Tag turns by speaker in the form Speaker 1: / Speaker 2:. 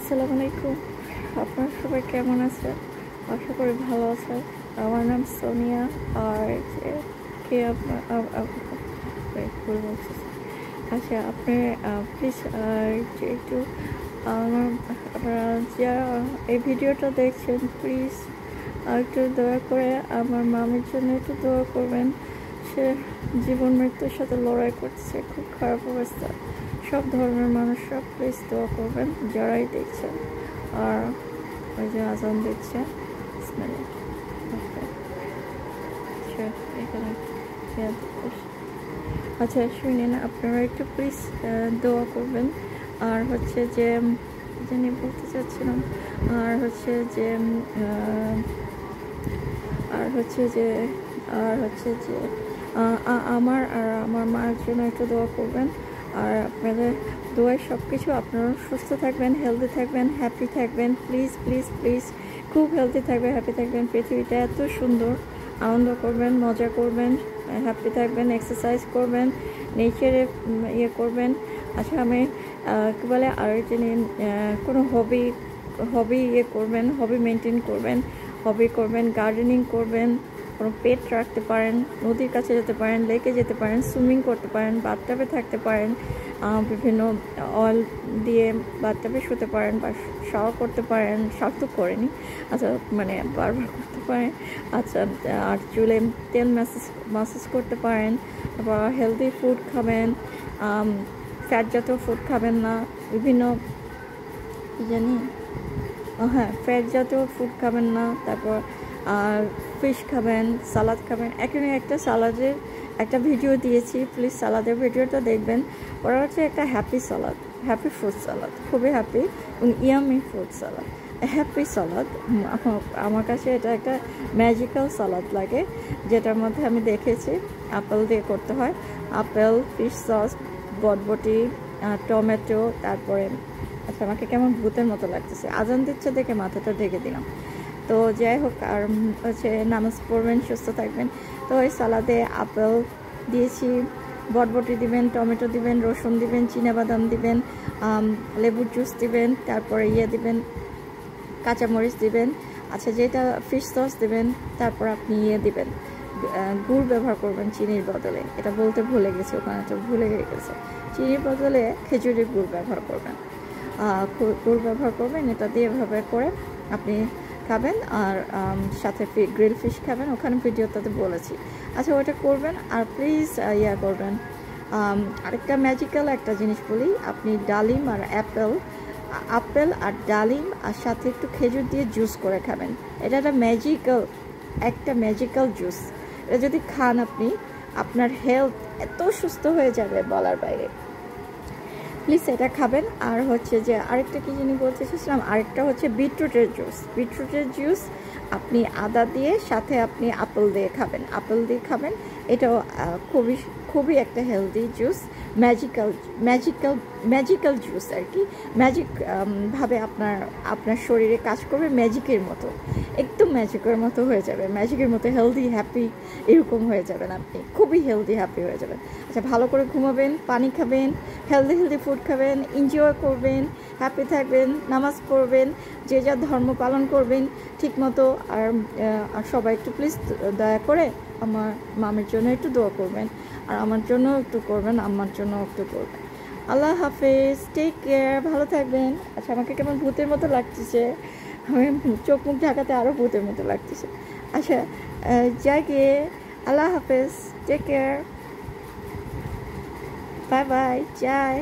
Speaker 1: আসসালামু আলাইকুম। আপনারা সবাই কেমন আছেন? আশা করি ভালো আছেন। আমার নাম সোনিয়া। আর যে কে আপনার ভুল বলতেছি। আচ্ছা, আপনি প্লিজ যে একটু আপনারা যারা এই ভিডিওটা দেখছেন প্লিজ একটু দয়া করে আমার মামির জন্য একটু দোয়া করবেন। সে জীবন মৃত্যুর সাথে লড়াই করছে, খুব খারাপ অবস্থা। সব ধর্মের মানুষরা প্লিজ দোয়া করবেন যারাই দেখছেন। আর ওই যে আজান দিচ্ছে, এখানে আচ্ছা শুনেন, আপনারা একটু প্লিজ দোয়া করবেন। আর হচ্ছে যে জানি বলতে চাচ্ছিলাম, আর হচ্ছে যে আমার আর আমার মার জন্য একটু দোয়া করবেন। আর আপনাদের দোয়ায় সব কিছু, আপনারা সুস্থ থাকবেন, হেলদি থাকবেন, হ্যাপি থাকবেন। প্লিজ প্লিজ প্লিজ খুব হেলদি থাকবেন, হ্যাপি থাকবেন। পৃথিবীটা এত সুন্দর, আনন্দ করবেন, মজা করবেন, হ্যাপি থাকবেন, এক্সারসাইজ করবেন, নেচারে করবেন। আচ্ছা আমি কী বলে আর কোনো হবি করবেন, হবি মেনটেন করবেন, গার্ডেনিং করবেন, কোনো পেট রাখতে পারেন, নদীর কাছে যেতে পারেন, লেকে যেতে পারেন, সুইমিং করতে পারেন, বাথটাবে থাকতে পারেন, বিভিন্ন অয়েল দিয়ে বাথটাবে শুতে পারেন বা শাওয়ার করতে পারেন। শাওয়ার তো করেনি, আচ্ছা মানে বারবার করতে পারেন। আচ্ছা, আর চুলে তেল ম্যাসাজ করতে পারেন। তারপর হেলদি ফুড খাবেন, ফ্যাট জাতীয় ফুড খাবেন না, বিভিন্ন ফ্যাট জাতীয় ফুড খাবেন না। তারপর ফিশ খাবেন, সালাদ খাবেন। এখানে একটা সালাদের একটা ভিডিও দিয়েছি, প্লিজ সালাদের ভিডিওটা দেখবেন। ওরা হচ্ছে একটা হ্যাপি ফ্রুট সালাদ, খুবই হ্যাপি এবং ইয়ামি ফ্রুট সালাদ, হ্যাপি সালাদ। আমার কাছে এটা একটা ম্যাজিক্যাল সালাদ লাগে, যেটার মধ্যে আমি দেখেছি আপেল দিয়ে করতে হয়। আপেল, ফিশ সস, বটবটি, টমেটো, তারপরে আচ্ছা আমাকে কেমন ভূতের মতো লাগতেছে, আজান দিচ্ছে দেখে মাথাটা ঢেকে দিলাম। তো যাই হোক, আর হচ্ছে নামাজ পড়বেন, সুস্থ থাকবেন। তো ওই সালাদে আপেল দিয়েছি, বটবটি দিবেন, টমেটো দিবেন, রসুন দিবেন, চিনাবাদাম দিবেন, লেবুর জুস দিবেন, তারপরে দিবেন, কাঁচামরিচ দিবেন। আচ্ছা, যেটা ফিশ সস দিবেন, তারপর আপনি দিবেন, গুড় ব্যবহার করবেন চিনির বদলে। এটা বলতে ভুলে গেছি, ওখানে তো ভুলে গেছে। চিনির বদলে খেজুরের গুড় ব্যবহার করবেন, এটা দিয়ে এভাবে করে আপনি খাবেন। আর সাথে গ্রিল ফিশ খাবেন, ওখানে ভিডিওটাতে বলেছি। আচ্ছা, ওটা করবেন। আর প্লিজ করবেন। আরেকটা ম্যাজিক্যাল একটা জিনিস বলি, আপনি ডালিম আর আপেল আর ডালিম আর সাথে একটু খেজুর দিয়ে জুস করে খাবেন। এটা একটা ম্যাজিক্যাল জুস। এটা যদি খান আপনি, আপনার হেলথ এত সুস্থ হয়ে যাবে বলার বাইরে। প্লিজ এটা খাবেন। আর হচ্ছে যে আরেকটা কি জিনিস বলতে চাইছিলাম, আরেকটা হচ্ছে বিটরুটের জুস আপনি আদা দিয়ে, সাথে আপনি আপেল দিয়ে খাবেন। এটাও খুবই একটা হেলদি জুস, ম্যাজিক্যাল জুস আর কি। ভাবে আপনার শরীরে কাজ করবে ম্যাজিকের মতো, একদম ম্যাজিকের মতো হয়ে যাবে, ম্যাজিকের মতো হেলদি হ্যাপি এরকম হয়ে যাবেন আপনি, খুবই হেলদি হ্যাপি হয়ে যাবেন। আচ্ছা, ভালো করে ঘুমাবেন, পানি খাবেন, হেলদি ফুড খাবেন, এনজয় করবেন, হ্যাপি থাকবেন, নামাজ পড়বেন, যে যা ধর্ম পালন করবেন ঠিক মতো। আর সবাই একটু প্লিজ দয়া করে আমার মামের জন্য একটু দোয়া করবেন, আর আমার জন্য একটু করবেন, আমার জন্য একটু করবেন। আল্লাহ হাফেজ, টেক কেয়ার, ভালো থাকবেন। আচ্ছা, আমাকে কেমন ভূতের মতো লাগতেছে, আমি চোখ মুখ ঢাকাতে আরও ভূতের মতো লাগতেছে। আচ্ছা, যাই গিয়ে, আল্লাহ হাফেজ, টেক কেয়ার, বাই বাই, যাই।